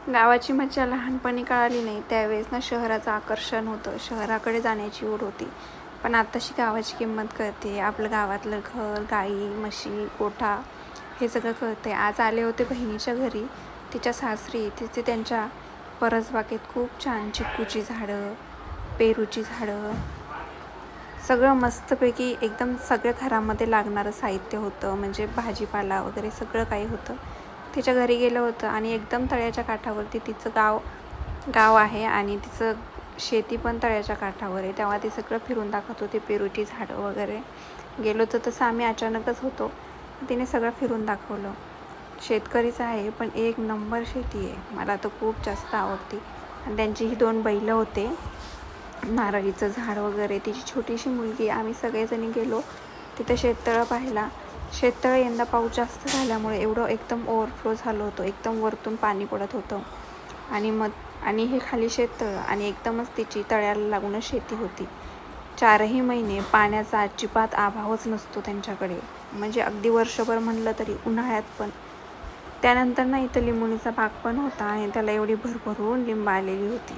गावाची मजा लहानपणी कळाली नाही त्यावेळेस ना शहराचं आकर्षण होतं, शहराकडे जाण्याची ओढ होती. पण आत्ताशी गावाची किंमत कळते. आपलं गावातलं घर, गाई, म्हशी, गोठा हे सगळं कळते. आज आले होते बहिणीच्या घरी, तिच्या सासरी. तिथे त्यांच्या परसबागेत खूप छान चिक्कूची झाडं, पेरूची झाडं, सगळं मस्तपैकी एकदम सगळं घरामध्ये लागणारं साहित्य होतं. म्हणजे भाजीपाला वगैरे सगळं काही होतं. तिच्या घरी गेलं होतं आणि एकदम तळ्याच्या काठावरती तिचं गाव आहे आणि तिचं शेती पण तळ्याच्या काठावर आहे. तेव्हा ती सगळं फिरून दाखवत होती, पेरूची झाडं वगैरे. गेलो तर तसं आम्ही अचानकच होतो. तिने सगळं फिरून दाखवलं. शेतकरीच आहे पण एक नंबर शेती आहे. मला तर खूप जास्त आवडती. आणि त्यांची ही 2 बैलं होते, नारळीचं झाड वगैरे. तिची छोटीशी मुलगी. आम्ही सगळेजणी गेलो तिथं शेततळं पाहायला. शेततळं यंदा पाऊस जास्त झाल्यामुळे एवढं एकदम ओव्हरफ्लो झालं होतं. एकदम वरतून पाणी पडत होतं आणि हे खाली शेततळं आणि एकदमच तिची तळ्याला लागूनच शेती होती. 4ही महिने पाण्याचा अजिबात अभावच नसतो त्यांच्याकडे. म्हणजे अगदी वर्षभर म्हणलं तरी उन्हाळ्यात पण. त्यानंतर ना इथं लिंबुणीचा बाग पण होता आणि त्याला एवढी भरभरून लिंब आलेली होती.